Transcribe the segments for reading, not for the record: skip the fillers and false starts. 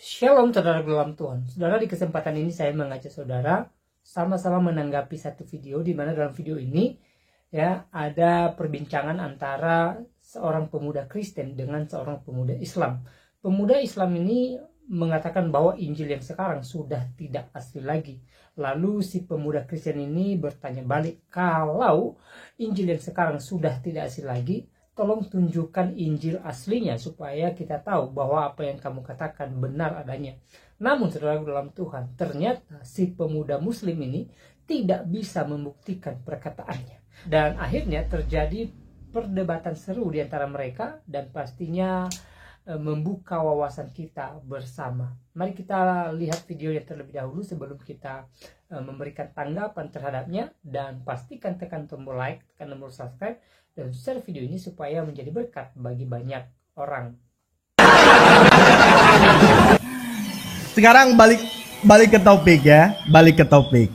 Shalom saudara dalam Tuhan. Saudara, di kesempatan ini saya mengajak saudara sama-sama menanggapi satu video, di mana dalam video ini ya ada perbincangan antara seorang pemuda Kristen dengan seorang pemuda Islam. Pemuda Islam ini mengatakan bahwa Injil yang sekarang sudah tidak asli lagi. Lalu si pemuda Kristen ini bertanya balik, kalau Injil yang sekarang sudah tidak asli lagi, tolong tunjukkan Injil aslinya supaya kita tahu bahwa apa yang kamu katakan benar adanya. Namun saudara dalam Tuhan, ternyata si pemuda Muslim ini tidak bisa membuktikan perkataannya. Dan akhirnya terjadi perdebatan seru di antara mereka dan pastinya membuka wawasan kita bersama. Mari kita lihat videonya terlebih dahulu sebelum kita memberikan tanggapan terhadapnya, dan pastikan tekan tombol like, tekan tombol subscribe, dan share video ini supaya menjadi berkat bagi banyak orang. Sekarang balik ke topik ya, balik ke topik.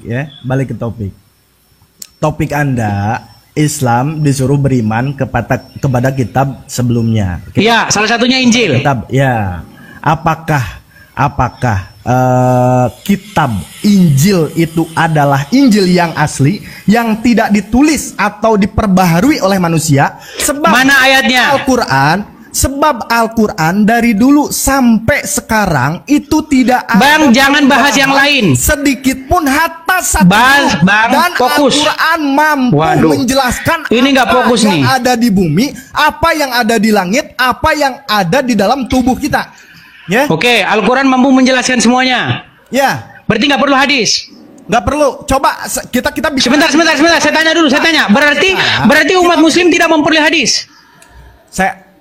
Topik Anda, Islam disuruh beriman kepada kitab sebelumnya. Iya, salah satunya Injil. Kitab, ya. Apakah kitab Injil itu adalah Injil yang asli, yang tidak ditulis atau diperbaharui oleh manusia? Sebab mana ayatnya? Sebab Al-Quran dari dulu sampai sekarang itu tidak ada. Bang, jangan bahas yang lain. Sedikit pun hatta satu. Bang, dan fokus. Al-Quran mampu menjelaskan ini nggak fokus yang nih. ada di bumi, apa yang ada di langit, apa yang ada di dalam tubuh kita. Ya. Oke, Al-Quran mampu menjelaskan semuanya. Ya. Berarti nggak perlu hadis. Nggak perlu. Coba kita bisa. Sebentar. Saya tanya dulu. Berarti umat Muslim tidak memperoleh hadis.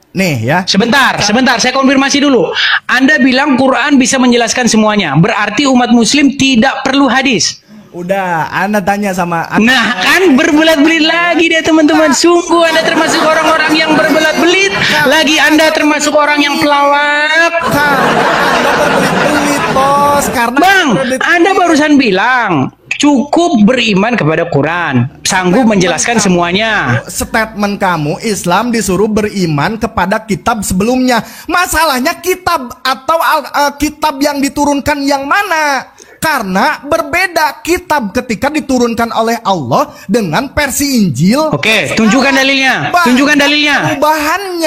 Nih ya. Sebentar, saya konfirmasi dulu. Anda bilang Quran bisa menjelaskan semuanya. Berarti umat Muslim tidak perlu hadis. Udah, Anda tanya sama Nah, kan berbelit-belit lagi deh teman-teman. Sungguh Anda termasuk orang-orang yang berbelit-belit. Lagi Anda termasuk orang yang pelawak. Anda berbelit-belit, bos. Bang, Anda barusan bilang cukup beriman kepada Quran, sanggup menjelaskan semuanya. Statement kamu, Islam disuruh beriman kepada kitab sebelumnya. Masalahnya kitab atau kitab yang diturunkan yang mana? Karena berbeda kitab ketika diturunkan oleh Allah dengan versi Injil. Oke, tunjukkan dalilnya. Perubahannya.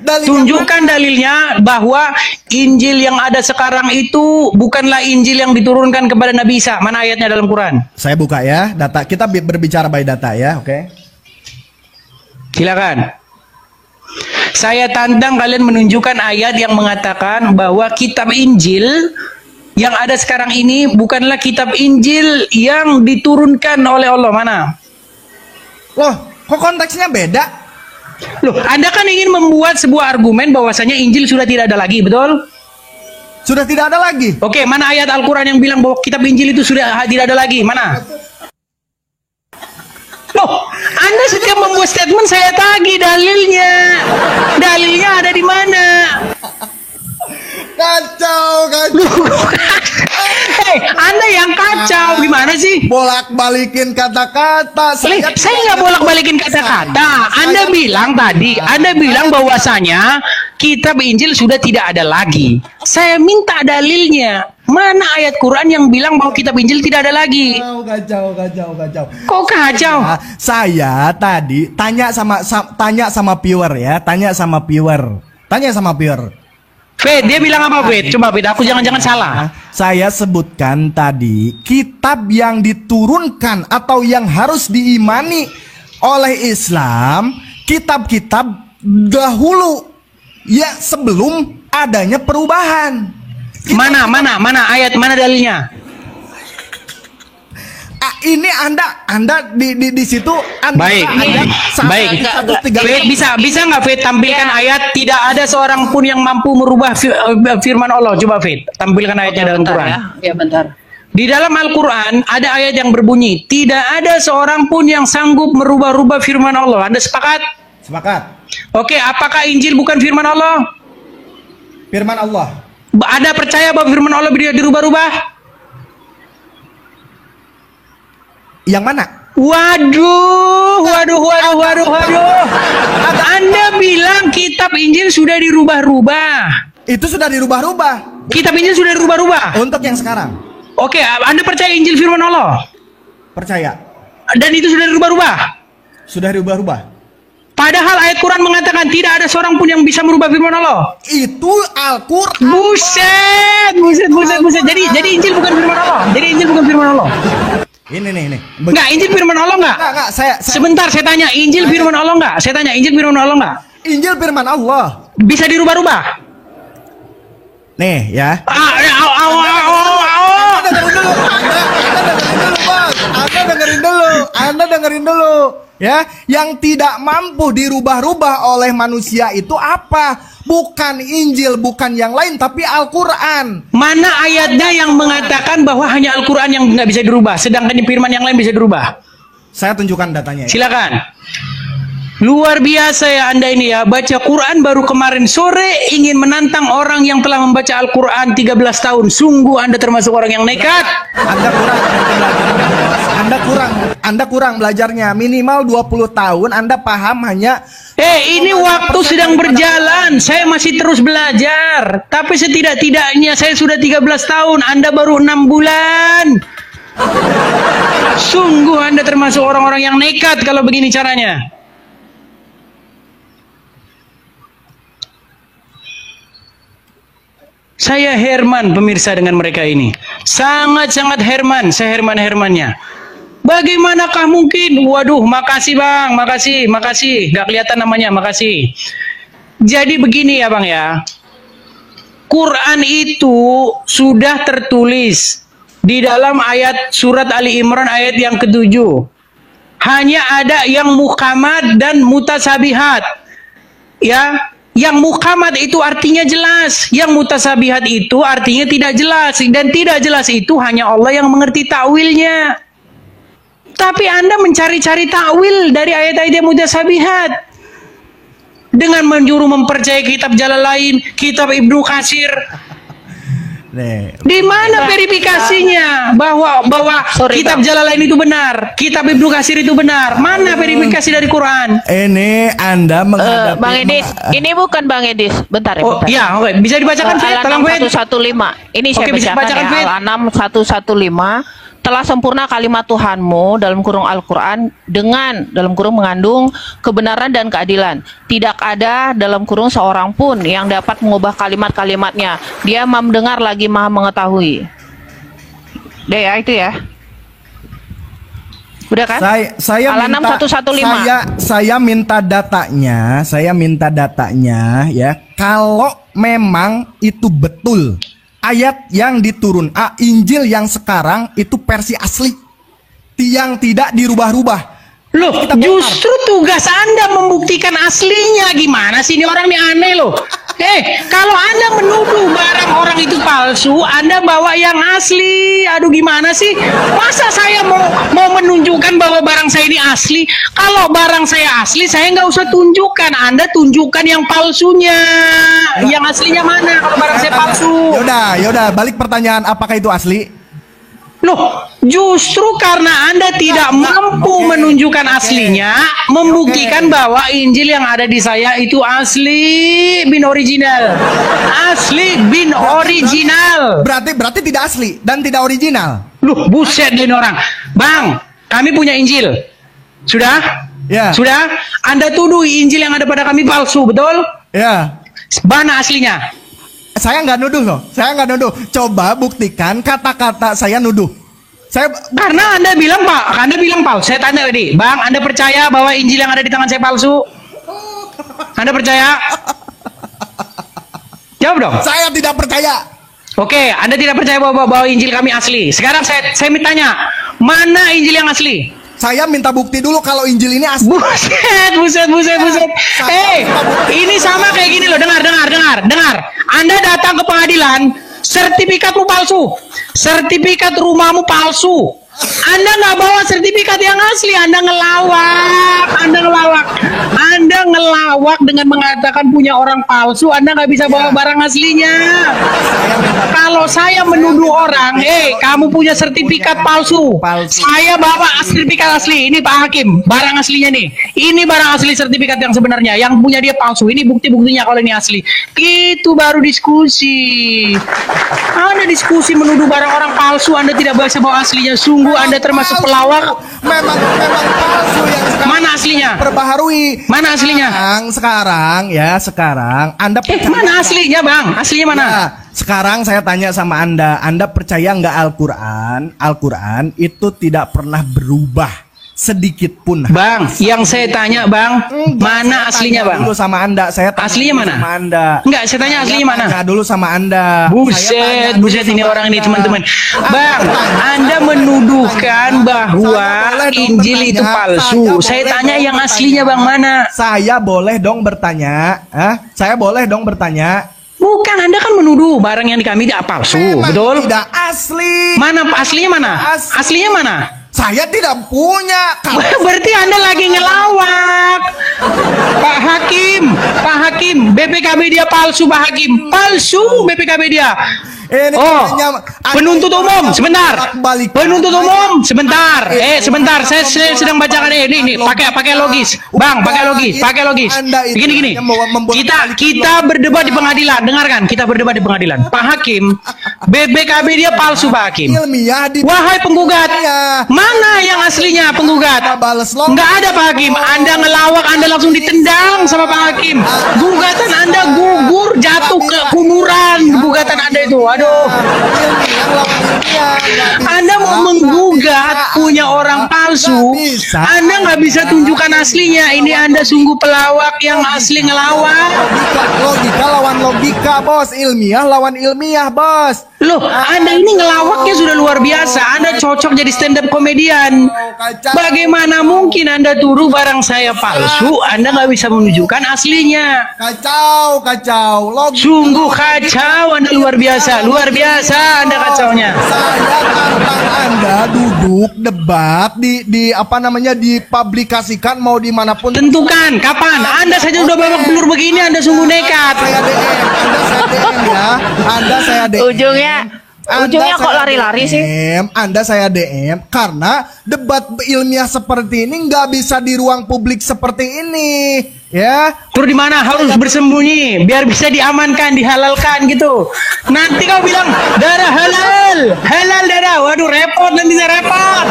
Tunjukkan dalilnya bahwa Injil yang ada sekarang itu bukanlah Injil yang diturunkan kepada Nabi Isa. Mana ayatnya dalam Quran? Saya buka ya, data. Kita berbicara by data ya, oke? Silakan. Saya tantang kalian menunjukkan ayat yang mengatakan bahwa kitab Injil yang ada sekarang ini bukanlah kitab Injil yang diturunkan oleh Allah. Mana? Loh, kok konteksnya beda? Loh, Anda kan ingin membuat sebuah argumen bahwasanya Injil sudah tidak ada lagi, betul? Sudah tidak ada lagi. Oke, mana ayat Al-Quran yang bilang bahwa kitab Injil itu sudah tidak ada lagi? Mana? Loh, Anda setiap membuat statement saya tagih dalilnya. Dalilnya ada di mana? Kacau. Hei, Anda yang kacau, gimana sih? Bolak-balikin kata-kata. Saya nggak bolak-balikin kata-kata. Anda bilang bahwasanya kitab Injil sudah tidak ada lagi. Saya minta dalilnya. Mana ayat Quran yang bilang bahwa kitab Injil tidak ada lagi? Kacau. Kok kacau? Saya tadi tanya sama viewer ya, tanya sama viewer. Fit, dia bilang apa, Fit? Coba, Fit, aku jangan-jangan salah. Saya sebutkan tadi kitab yang diturunkan atau yang harus diimani oleh Islam, kitab-kitab dahulu ya, sebelum adanya perubahan. Mana ayat, mana dalilnya? Ini Anda di situ baik. Fit, bisa nggak Fit tampilkan ayat tidak ada seorang pun yang mampu merubah firman Allah. Coba Fit tampilkan ayatnya dalam Quran. Ya bentar. Di dalam Al-Quran ada ayat yang berbunyi tidak ada seorang pun yang sanggup merubah-rubah firman Allah. Anda sepakat? Sepakat. Oke, apakah Injil bukan firman Allah? Firman Allah. Ada percaya bahwa firman Allah dirubah-rubah? Yang mana? Waduh. Anda bilang kitab Injil sudah dirubah-rubah. Itu sudah dirubah-rubah. Kitab Injil sudah dirubah-rubah. Untuk yang sekarang. Oke, Anda percaya Injil firman Allah? Percaya. Dan itu sudah dirubah-rubah. Sudah dirubah-rubah. Padahal ayat Quran mengatakan tidak ada seorang pun yang bisa merubah firman Allah. Itu Al-Quran. Buset. Jadi Injil bukan firman Allah. Jadi Injil bukan firman Allah. Ini. Enggak, Injil firman Allah enggak? Enggak, saya Sebentar, saya tanya, Injil firman Allah enggak? Saya tanya, Injil firman Allah enggak? Injil firman Allah. Bisa dirubah-rubah? Nih ya. Anda dengerin dulu. Ya, yang tidak mampu dirubah-rubah oleh manusia itu apa? Bukan Injil, bukan yang lain, tapi Al-Quran. Mana ayatnya yang mengatakan bahwa hanya Al-Quran yang nggak bisa dirubah, sedangkan firman yang lain bisa dirubah? Saya tunjukkan datanya. Silakan. Luar biasa ya Anda ini ya, baca Quran baru kemarin sore ingin menantang orang yang telah membaca Al-Quran 13 tahun. Sungguh Anda termasuk orang yang nekat. Anda kurang belajarnya. Minimal 20 tahun Anda paham hanya. Ini waktu sedang berjalan. Saya masih terus belajar. Tapi setidak-tidaknya saya sudah 13 tahun. Anda baru 6 bulan. Sungguh Anda termasuk orang-orang yang nekat kalau begini caranya. Saya Herman pemirsa dengan mereka ini. Sangat-sangat Herman. Saya Hermannya. Bagaimanakah mungkin? Waduh, makasih bang, makasih. Gak kelihatan namanya, makasih. Jadi begini ya bang ya. Quran itu sudah tertulis di dalam ayat surat Ali Imran ayat yang ke-7. Hanya ada yang muhkamat dan mutasabihat. Ya. Yang muhkamat itu artinya jelas, yang mutasabihat itu artinya tidak jelas, dan tidak jelas itu hanya Allah yang mengerti takwilnya. Tapi Anda mencari-cari takwil dari ayat-ayat yang mutasabihat dengan menyuruh mempercayai kitab Jalalain, kitab Ibnu Katsir. Di mana verifikasinya bahwa kitab Jalalain itu benar, kitab Ibnu Katsir itu benar? Mana verifikasi dari Quran? Ini Anda menghadapi Bang Edis, ini bukan Bang Edis. Bentar ya. Oh iya, oke. Bisa dibacakan Fed? Tolong Fed. 115. Ini saya Bisa bacakan ya. Al-An'am 115. Telah sempurna kalimat Tuhanmu dalam kurung Al-Quran dengan dalam kurung mengandung kebenaran dan keadilan. Tidak ada dalam kurung seorang pun yang dapat mengubah kalimat-kalimatnya. Dia maha mendengar lagi maha mengetahui. Deh ya itu ya. Udah kan? Al-An'am 115. Saya minta datanya ya. Kalau memang itu betul ayat yang diturun Injil yang sekarang itu versi asli yang tidak dirubah-rubah. Loh, justru tugas Anda membuktikan aslinya. Gimana sih ini orang ini aneh loh. Kalau Anda menuduh barang orang itu palsu, Anda bawa yang asli. Aduh gimana sih? Masa saya mau menunjukkan bahwa barang saya ini asli? Kalau barang saya asli, saya nggak usah tunjukkan. Anda tunjukkan yang palsunya. Yang aslinya mana kalau barang saya palsu? Yaudah, balik pertanyaan, apakah itu asli? Loh, justru karena Anda tidak mampu menunjukkan aslinya, membuktikan bahwa Injil yang ada di saya itu asli bin original. Asli bin original. Berarti tidak asli dan tidak original. Loh, buset ini orang. Bang, kami punya Injil. Sudah? Ya. Sudah? Anda tuduh Injil yang ada pada kami palsu, betul? Ya. Mana aslinya? Saya nggak nuduh loh. Coba buktikan kata-kata saya nuduh. Karena Anda bilang palsu. Saya tanya tadi, Bang, Anda percaya bahwa Injil yang ada di tangan saya palsu? Anda percaya? Jawab dong. Saya tidak percaya. Oke, Anda tidak percaya bahwa Injil kami asli. Sekarang saya tanya, mana Injil yang asli? Saya minta bukti dulu kalau Injil ini asli. Buset. Ini sama kayak gini loh. Dengar. Anda datang ke pengadilan, sertifikatmu palsu, sertifikat rumahmu palsu, Anda nggak bawa sertifikat yang asli, Anda ngelawak, Anda ngelawak dengan mengatakan punya orang palsu, Anda nggak bisa bawa barang aslinya. Kalau saya menuduh orang, kamu punya sertifikat palsu, saya bawa sertifikat asli, ini Pak Hakim, barang aslinya nih, ini barang asli sertifikat yang sebenarnya, yang punya dia palsu, ini bukti-buktinya kalau ini asli, itu baru diskusi. Anda diskusi menuduh barang orang palsu, Anda tidak bisa bawa aslinya, sungguh Anda termasuk pelawak. Memang palsu yang sekarang. Mana aslinya? Perbaharui. Mana aslinya? Sekarang Anda percaya mana aslinya, Bang? Aslinya mana? Ya, sekarang saya tanya sama Anda percaya nggak Al-Quran itu tidak pernah berubah sedikit pun? Bang, yang saya tanya, Bang, mana aslinya, Bang? Dulu sama Anda, saya tanya aslinya mana? Sama Anda. Enggak, saya tanya aslinya mana? Tanya dulu sama Anda. Buset ini orang ini, teman-teman. Bang, Anda menuduhkan bahwa Injil itu palsu. Saya tanya yang aslinya, Bang, mana? Saya boleh dong bertanya? Saya boleh dong bertanya? Bukan, Anda kan menuduh barang yang di kami tidak palsu, betul? Tidak asli. Mana aslinya mana? Aslinya mana? Saya tidak punya. Berarti Anda lagi ngelawak. Pak Hakim, BPKB dia palsu, Pak Hakim. Palsu BPKB dia. Penuntut umum, sebentar. Penuntut umum, sebentar. Sebentar, saya sedang bacakan ini. Pakai logis. Bang, pakai logis. Gini. Kita berdebat di pengadilan. Dengarkan, kita berdebat di pengadilan. Pak Hakim, BPKB dia palsu, Pak Hakim. Wahai penggugat, mana yang aslinya penggugat? Nggak ada, Pak Hakim. Anda ngelawak, Anda langsung ditendang sama Pak Hakim. Gugatan Anda gugur, jatuh ke kuburan. Gugatan Anda itu, aduh. Anda mau menggugat punya orang palsu, Anda nggak bisa tunjukkan aslinya. Ini Anda sungguh pelawak yang asli ngelawak. Logika lawan logika, bos. Ilmiah lawan ilmiah, bos. Loh, Anda ini ngelawaknya sudah luar biasa. Anda cocok jadi stand up komedian. Bagaimana mungkin Anda tuduh barang saya palsu, Anda nggak bisa menunjukkan aslinya? Kacau. Sungguh kacau, Anda luar biasa Anda kacaunya. Saya tantang Anda duduk debat dipublikasikan mau dimanapun. Tentukan kapan? Anda saja udah babak belur begini, Anda sungguh nekat. Saya DM. Ujungnya kok lari-lari sih? Anda saya DM karena debat ilmiah seperti ini nggak bisa di ruang publik seperti ini, ya. Terus di mana harus bersembunyi biar bisa diamankan, dihalalkan gitu. Nanti kau bilang darah halal darah. Waduh, repot nanti saya repot.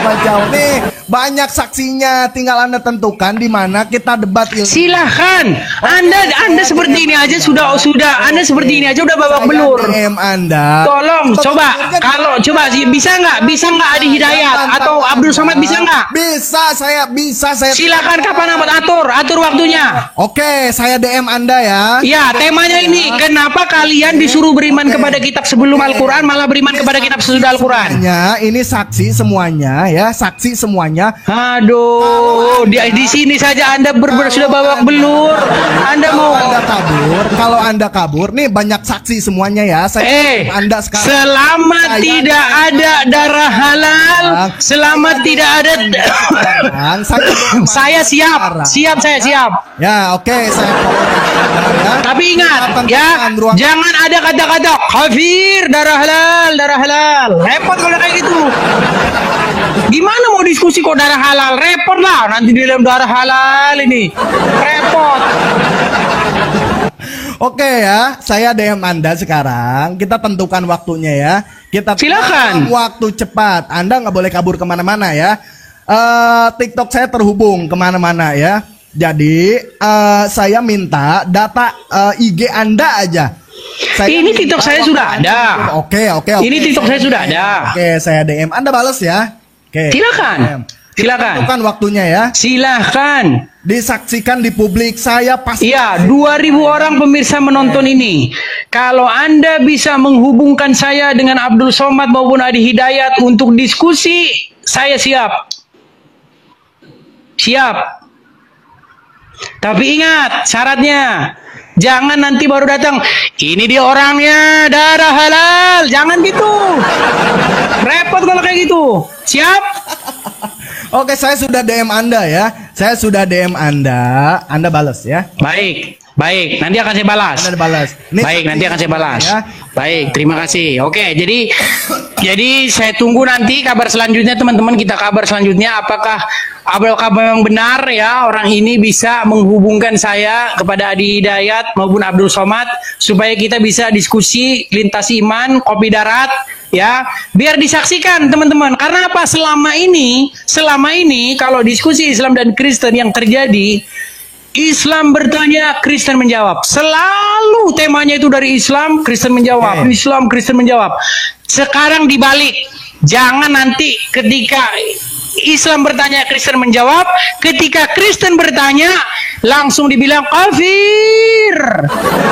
Kacau. Nih, banyak saksinya, tinggal Anda tentukan di mana kita debat ilmiah. Silahkan. Anda seperti ini aja sudah Anda seperti ini aja udah babak belur. DM Anda. Tolong coba bisa nggak Adi Hidayat atau Abdul Somad bisa nggak? Bisa saya. Silakan kapan atur waktunya. Oke, saya DM Anda ya. Ya, temanya ini kenapa kalian disuruh beriman kepada kitab sebelum Al-Quran malah beriman kepada kitab sesudah Al-Quran? Ini saksi semuanya ya, Aduh, di sini saja Anda sudah babak belur. Anda mau kalau Anda kabur nih banyak saksi semuanya ya. Anda sekarang selama tidak ada darah halal, selama tidak ada saya siap. Ya, oke, saya ya. Tapi ingat ya, jangan ada kata-kata kafir, darah halal. Repot kalau kayak gitu. Gimana mau diskusi kok darah halal? Repot lah, nanti di dalam darah halal ini. Repot. Oke ya, saya DM Anda sekarang. Kita tentukan waktunya ya. Silakan. Waktu cepat. Anda nggak boleh kabur kemana-mana ya. TikTok saya terhubung kemana-mana ya. Jadi saya minta data IG Anda aja. Ini TikTok saya sudah ada. Oke. Ini TikTok saya sudah ada. Oke, saya DM. Anda balas ya. Oke. Silakan. Tentukan waktunya ya. Silakan. Disaksikan di publik, saya pasti. Iya, 2.000 orang pemirsa menonton ini. Kalau Anda bisa menghubungkan saya dengan Abdul Somad maupun Adi Hidayat untuk diskusi, saya siap. Tapi ingat syaratnya, Jangan nanti baru datang, ini dia orangnya, darah halal. Jangan gitu. Repot kalau kayak gitu. Siap? Oke, saya sudah DM Anda ya. Saya sudah DM Anda. Anda balas ya. Baik, baik. Nanti akan saya balas. Anda balas. Ini Baik, nanti akan saya balas. ya. Baik, terima kasih. Oke, jadi saya tunggu nanti kabar selanjutnya, teman-teman. Kita kabar selanjutnya apakah memang benar ya orang ini bisa menghubungkan saya kepada Adi Hidayat maupun Abdul Somad supaya kita bisa diskusi lintas iman, kopi darat ya, biar disaksikan teman-teman. Karena apa? Selama ini kalau diskusi Islam dan Kristen yang terjadi, Islam bertanya, Kristen menjawab. Selalu temanya itu dari Islam, Kristen menjawab. Islam, Kristen menjawab. Sekarang dibalik. Jangan nanti ketika Islam bertanya, Kristen menjawab. Ketika Kristen bertanya, langsung dibilang kafir.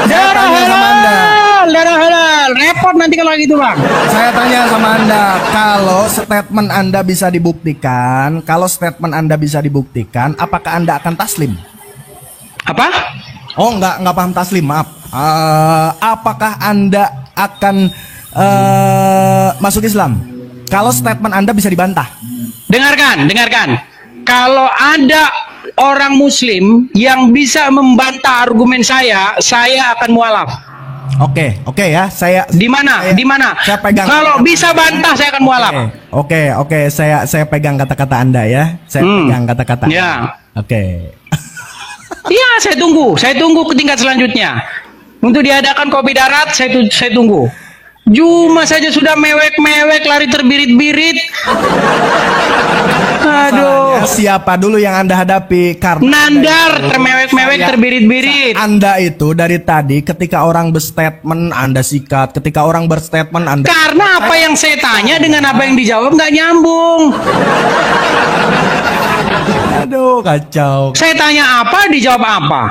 Darah halal, darah halal. Repot nanti kalau gitu, Bang. Saya tanya sama Anda, kalau statement Anda bisa dibuktikan, apakah Anda akan taslim? Apa? Oh, nggak paham taslim, maaf. Apakah Anda akan masuk Islam? Kalau statement Anda bisa dibantah. Dengarkan. Kalau ada orang Muslim yang bisa membantah argumen saya akan mualaf. Oke ya, saya Di mana? Saya pegang. Kalau bisa bantah, saya akan mualaf. Oke, saya pegang kata-kata Anda ya. Saya pegang kata-kata. Ya. Oke. Iya, saya tunggu ke tingkat selanjutnya. Untuk diadakan kopi darat, saya tunggu. Cuma saja sudah mewek-mewek, lari terbirit-birit. Aduh. Siapa dulu yang Anda hadapi? Karena Nandar, termewek-mewek, terbirit-birit. Anda itu dari tadi ketika orang berstatement Anda sikat, ketika orang berstatement Anda. Karena apa yang saya tanya dengan apa yang dijawab nggak nyambung. Aduh, kacau. Saya tanya apa, dijawab apa.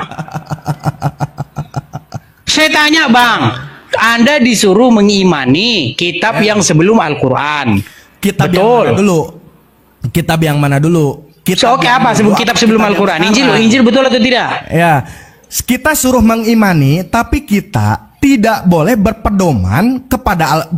Saya tanya, Bang, Anda disuruh mengimani kitab yang sebelum Al-Quran. Kitab Betul. yang mana dulu? Oke, apa kitab sebelum Al-Quran? Injil betul atau tidak? Ya, kita suruh mengimani, tapi kita tidak boleh berpedoman kepada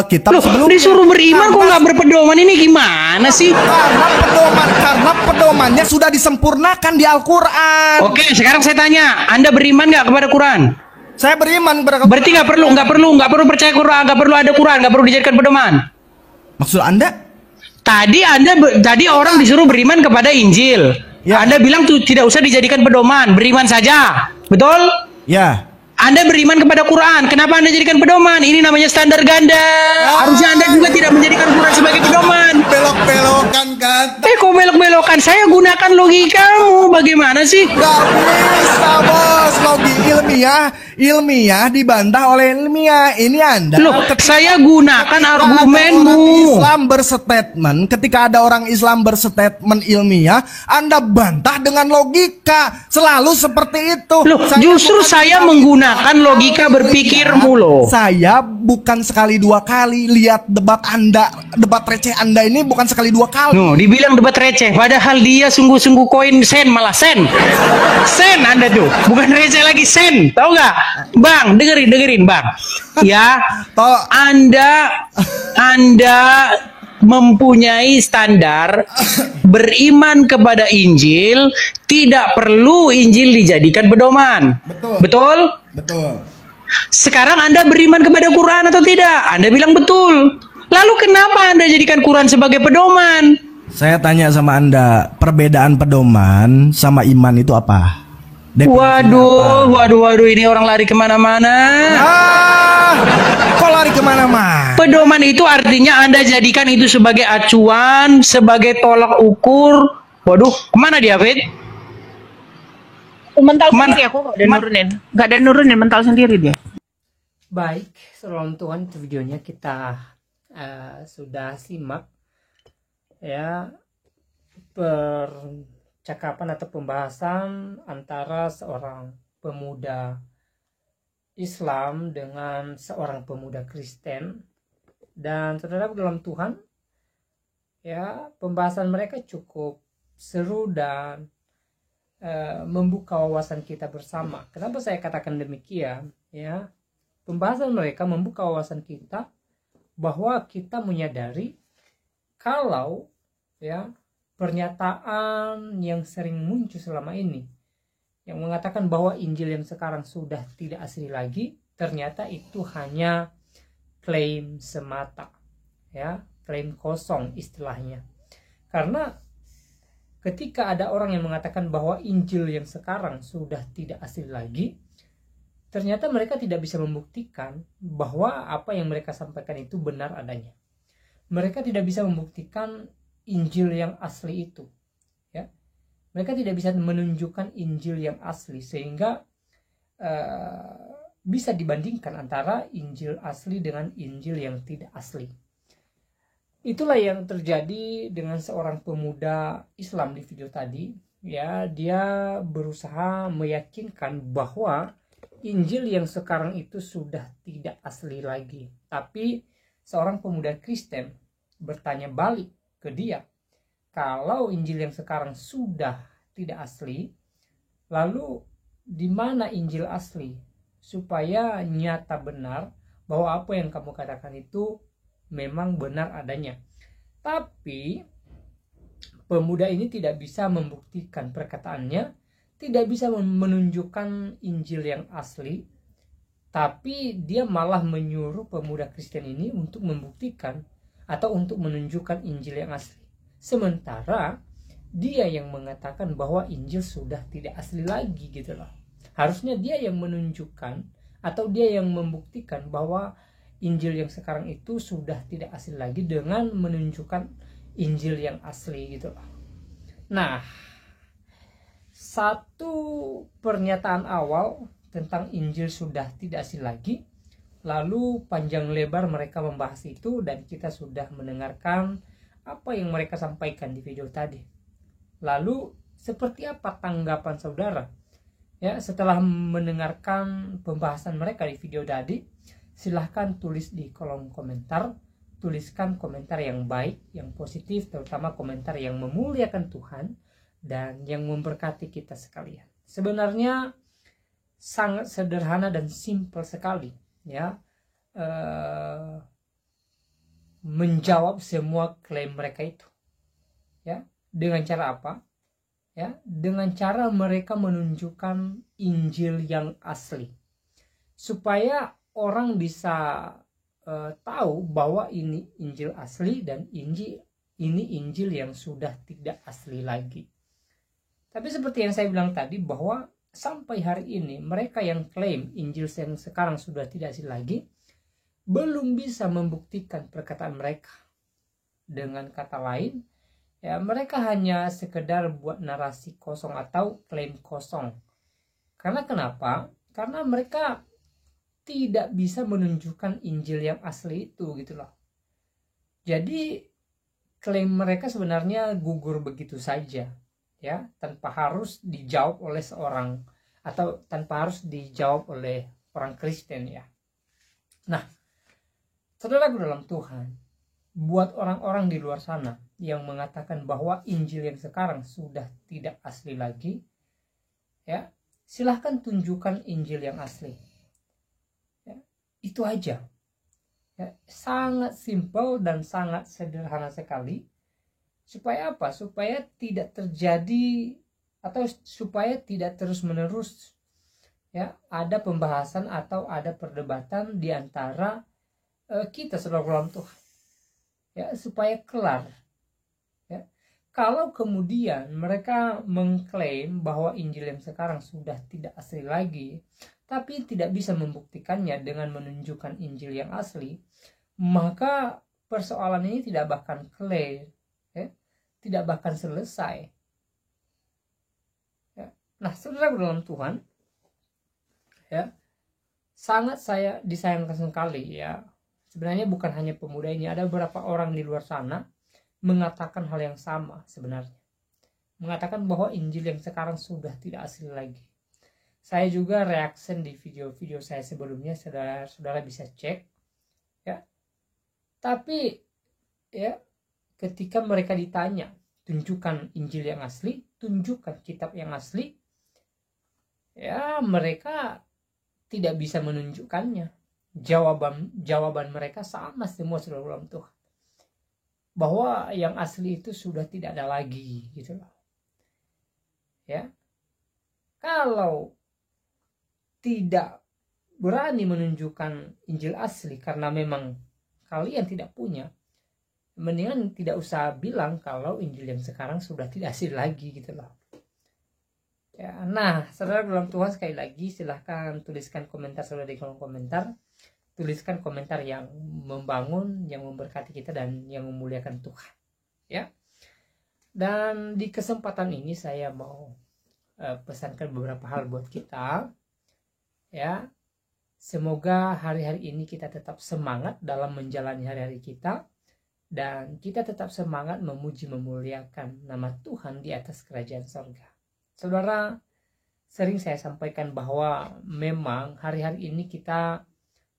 kitab Loh, sebelumnya. disuruh beriman kok nggak berpedoman, ini gimana sih? Karena pedomannya sudah disempurnakan di Al-Quran. Oke, sekarang saya tanya, Anda beriman nggak kepada Quran? Saya beriman Berarti nggak perlu percaya Quran, nggak perlu ada Quran, nggak perlu dijadikan pedoman. Maksud Anda? Tadi orang disuruh beriman kepada Injil. Ya. Anda bilang tuh tidak usah dijadikan pedoman, beriman saja. Betul? Ya. Anda beriman kepada Quran, kenapa Anda jadikan pedoman? Ini namanya standar ganda. Harusnya Anda juga tidak menjadikan Quran sebagai pedoman. Belok-belokan kan? Kok belok-belokan? Saya gunakan logikamu. Bagaimana sih? Gak bisa, bos. Ilmiah dibantah oleh ilmiah. Ini Anda. Loh, saya gunakan argumenmu. Islam berstatement, ketika ada orang Islam berstatement ilmiah, Anda bantah dengan logika. Selalu seperti itu. Loh, justru saya menggunakan logika berpikirmu loh. Saya bukan sekali dua kali lihat debat receh Anda ini bukan sekali dua kali. Dibilang debat receh, padahal dia sungguh-sungguh koin sen, malah sen Anda tuh, bukan receh lagi, sen, tahu nggak, Bang? Dengerin Bang, ya, Anda mempunyai standar beriman kepada Injil, tidak perlu Injil dijadikan pedoman. Betul. Sekarang Anda beriman kepada Quran atau tidak? Anda bilang betul. Lalu kenapa Anda jadikan Quran sebagai pedoman? Saya tanya sama Anda, perbedaan pedoman sama iman itu apa? Waduh, ini orang lari kemana-mana. Kok lari kemana-mana? Pedoman itu artinya Anda jadikan itu sebagai acuan, sebagai tolak ukur. Waduh, kemana dia, Fit? Mental sendiri aku nggak ada nurunin mental sendiri dia. Baik, saudara Tuhan, itu videonya kita sudah simak ya, percakapan atau pembahasan antara seorang pemuda Islam dengan seorang pemuda Kristen. Dan saudara dalam Tuhan, ya, pembahasan mereka cukup seru dan membuka wawasan kita bersama. Kenapa saya katakan demikian? Ya, pembahasan mereka membuka wawasan kita bahwa kita menyadari kalau ya pernyataan yang sering muncul selama ini yang mengatakan bahwa Injil yang sekarang sudah tidak asli lagi, ternyata itu hanya klaim semata, ya, klaim kosong istilahnya. Karena ketika ada orang yang mengatakan bahwa Injil yang sekarang sudah tidak asli lagi, ternyata mereka tidak bisa membuktikan bahwa apa yang mereka sampaikan itu benar adanya. Mereka tidak bisa membuktikan Injil yang asli itu, ya. Mereka tidak bisa menunjukkan Injil yang asli sehingga bisa dibandingkan antara Injil asli dengan Injil yang tidak asli. Itulah yang terjadi dengan seorang pemuda Islam di video tadi, ya. Dia berusaha meyakinkan bahwa Injil yang sekarang itu sudah tidak asli lagi. Tapi seorang pemuda Kristen bertanya balik ke dia, kalau Injil yang sekarang sudah tidak asli, lalu di mana Injil asli? Supaya nyata benar bahwa apa yang kamu katakan itu memang benar adanya. Tapi pemuda ini tidak bisa membuktikan perkataannya, tidak bisa menunjukkan Injil yang asli, tapi dia malah menyuruh pemuda Kristen ini untuk membuktikan atau untuk menunjukkan Injil yang asli. Sementara dia yang mengatakan bahwa Injil sudah tidak asli lagi gitu loh. Harusnya dia yang menunjukkan atau dia yang membuktikan bahwa Injil yang sekarang itu sudah tidak asli lagi dengan menunjukkan Injil yang asli gitu loh. Nah, satu pernyataan awal tentang Injil sudah tidak asli lagi, lalu panjang lebar mereka membahas itu dan kita sudah mendengarkan apa yang mereka sampaikan di video tadi. Lalu seperti apa tanggapan saudara? Ya, setelah mendengarkan pembahasan mereka di video tadi, silahkan tulis di kolom komentar. Tuliskan komentar yang baik, yang positif, terutama komentar yang memuliakan Tuhan dan yang memberkati kita sekalian. Sebenarnya sangat sederhana dan simpel sekali, ya, menjawab semua klaim mereka itu, ya. Dengan cara apa? Ya, dengan cara mereka menunjukkan Injil yang asli, supaya orang bisa tahu bahwa ini Injil asli dan ini Injil yang sudah tidak asli lagi. Tapi seperti yang saya bilang tadi, bahwa sampai hari ini mereka yang klaim Injil yang sekarang sudah tidak asli lagi belum bisa membuktikan perkataan mereka. Dengan kata lain, ya, mereka hanya sekedar buat narasi kosong atau klaim kosong. Karena kenapa? Karena mereka tidak bisa menunjukkan Injil yang asli itu gitu loh. Jadi klaim mereka sebenarnya gugur begitu saja, ya, tanpa harus dijawab oleh seorang atau tanpa harus dijawab oleh orang Kristen, ya. Nah, saudaraku dalam Tuhan, buat orang-orang di luar sana yang mengatakan bahwa Injil yang sekarang sudah tidak asli lagi, ya, silahkan tunjukkan Injil yang asli. Ya, itu aja. Ya, sangat simpel dan sangat sederhana sekali. Supaya apa? Supaya tidak terjadi atau supaya tidak terus-menerus, ya, ada pembahasan atau ada perdebatan di antara kita saudara dalam Tuhan. Ya, supaya kelar. Ya. Kalau kemudian mereka mengklaim bahwa Injil yang sekarang sudah tidak asli lagi, tapi tidak bisa membuktikannya dengan menunjukkan Injil yang asli, maka persoalan ini tidak bahkan clear, ya, tidak bahkan selesai. Ya. Nah, saudara dalam Tuhan, ya, sangat saya disayangkan sekali, ya. Sebenarnya bukan hanya pemuda ini, ada beberapa orang di luar sana mengatakan hal yang sama sebenarnya. Mengatakan bahwa Injil yang sekarang sudah tidak asli lagi. Saya juga reaction di video-video saya sebelumnya, saudara bisa cek, ya. Tapi ya, ketika mereka ditanya tunjukkan Injil yang asli, tunjukkan kitab yang asli, ya mereka tidak bisa menunjukkannya. Jawaban mereka sama semua, saudara dalam Tuhan, bahwa yang asli itu sudah tidak ada lagi, gitu loh. Ya, kalau tidak berani menunjukkan Injil asli karena memang kalian tidak punya, mendingan tidak usah bilang kalau Injil yang sekarang sudah tidak asli lagi, gitu loh. Ya, nah, saudara dalam Tuhan, sekali lagi silahkan tuliskan komentar saudara di kolom komentar. Tuliskan komentar yang membangun, yang memberkati kita, dan yang memuliakan Tuhan. Ya. Dan di kesempatan ini saya mau pesankan beberapa hal buat kita. Ya. Semoga hari-hari ini kita tetap semangat dalam menjalani hari-hari kita, dan kita tetap semangat memuji memuliakan nama Tuhan di atas kerajaan sorga. Saudara, sering saya sampaikan bahwa memang hari-hari ini kita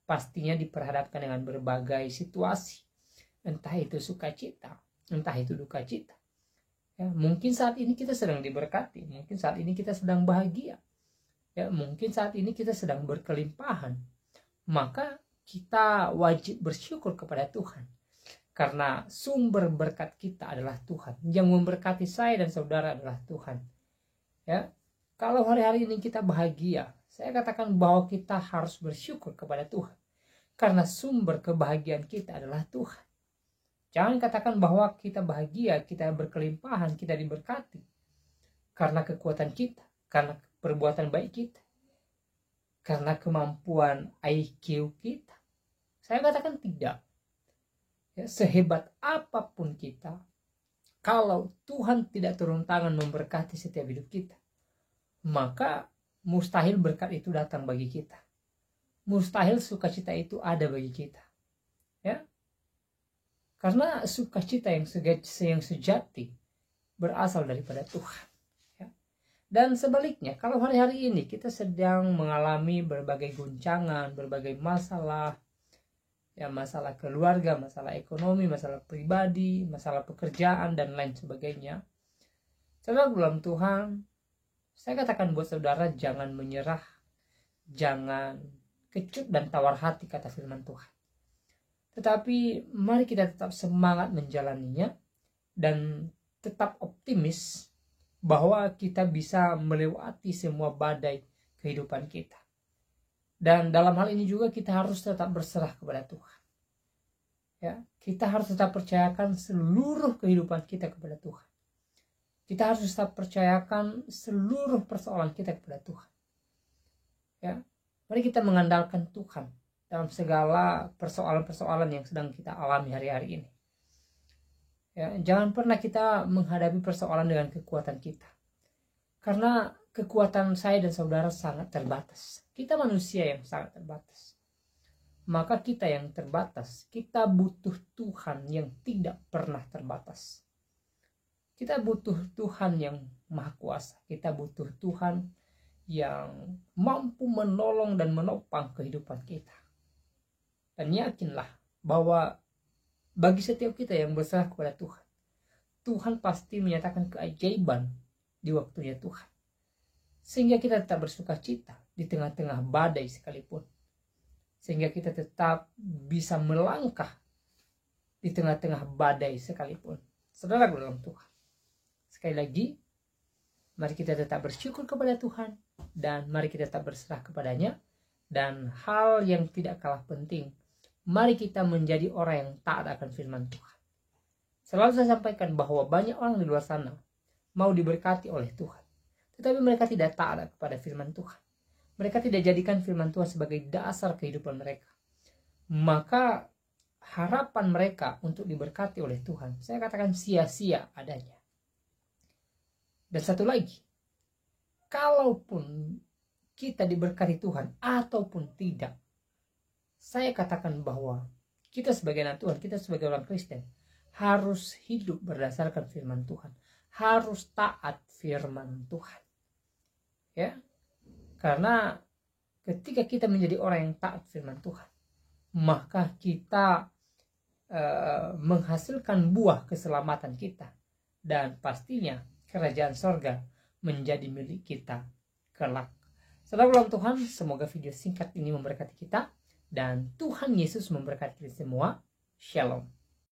pastinya diperhadapkan dengan berbagai situasi, entah itu sukacita, entah itu duka cita. Ya, mungkin saat ini kita sedang diberkati, mungkin saat ini kita sedang bahagia, ya, mungkin saat ini kita sedang berkelimpahan. Maka kita wajib bersyukur kepada Tuhan, karena sumber berkat kita adalah Tuhan. Yang memberkati saya dan saudara adalah Tuhan. Ya, kalau hari-hari ini kita bahagia, saya katakan bahwa kita harus bersyukur kepada Tuhan, karena sumber kebahagiaan kita adalah Tuhan. Jangan katakan bahwa kita bahagia, kita berkelimpahan, kita diberkati karena kekuatan kita, karena perbuatan baik kita, karena kemampuan IQ kita. Saya katakan tidak. Ya, sehebat apapun kita, kalau Tuhan tidak turun tangan memberkati setiap hidup kita, maka mustahil berkat itu datang bagi kita. Mustahil sukacita itu ada bagi kita. Ya. Karena sukacita yang sejati berasal daripada Tuhan. Ya. Dan sebaliknya, kalau hari-hari ini kita sedang mengalami berbagai guncangan, berbagai masalah, ya, masalah keluarga, masalah ekonomi, masalah pribadi, masalah pekerjaan, dan lain sebagainya, saudara dalam Tuhan, saya katakan buat saudara, jangan menyerah, jangan kecut dan tawar hati, kata firman Tuhan. Tetapi mari kita tetap semangat menjalaninya, dan tetap optimis bahwa kita bisa melewati semua badai kehidupan kita. Dan dalam hal ini juga kita harus tetap berserah kepada Tuhan. Ya, kita harus tetap percayakan seluruh kehidupan kita kepada Tuhan. Kita harus tetap percayakan seluruh persoalan kita kepada Tuhan. Ya, mari kita mengandalkan Tuhan dalam segala persoalan-persoalan yang sedang kita alami hari-hari ini. Ya, jangan pernah kita menghadapi persoalan dengan kekuatan kita, karena kekuatan saya dan saudara sangat terbatas. Kita manusia yang sangat terbatas. Maka kita yang terbatas, kita butuh Tuhan yang tidak pernah terbatas. Kita butuh Tuhan yang maha kuasa. Kita butuh Tuhan yang mampu menolong dan menopang kehidupan kita. Dan yakinlah bahwa bagi setiap kita yang berserah kepada Tuhan, Tuhan pasti menyatakan keajaiban di waktunya Tuhan. Sehingga kita tetap bersuka cita di tengah-tengah badai sekalipun. Sehingga kita tetap bisa melangkah di tengah-tengah badai sekalipun. Saudara dalam Tuhan, sekali lagi, mari kita tetap bersyukur kepada Tuhan, dan mari kita tetap berserah kepadanya. Dan hal yang tidak kalah penting, mari kita menjadi orang yang taat akan firman Tuhan. Selalu saya sampaikan bahwa banyak orang di luar sana mau diberkati oleh Tuhan, tetapi mereka tidak taat kepada firman Tuhan. Mereka tidak jadikan firman Tuhan sebagai dasar kehidupan mereka. Maka harapan mereka untuk diberkati oleh Tuhan, saya katakan sia-sia adanya. Dan satu lagi, kalaupun kita diberkati Tuhan ataupun tidak, saya katakan bahwa kita sebagai anak Tuhan, kita sebagai orang Kristen, harus hidup berdasarkan firman Tuhan, harus taat firman Tuhan. Ya, karena ketika kita menjadi orang yang taat firman Tuhan, maka kita menghasilkan buah keselamatan kita, dan pastinya kerajaan sorga menjadi milik kita kelak. Salam Tuhan, semoga video singkat ini memberkati kita dan Tuhan Yesus memberkati kita semua. Shalom.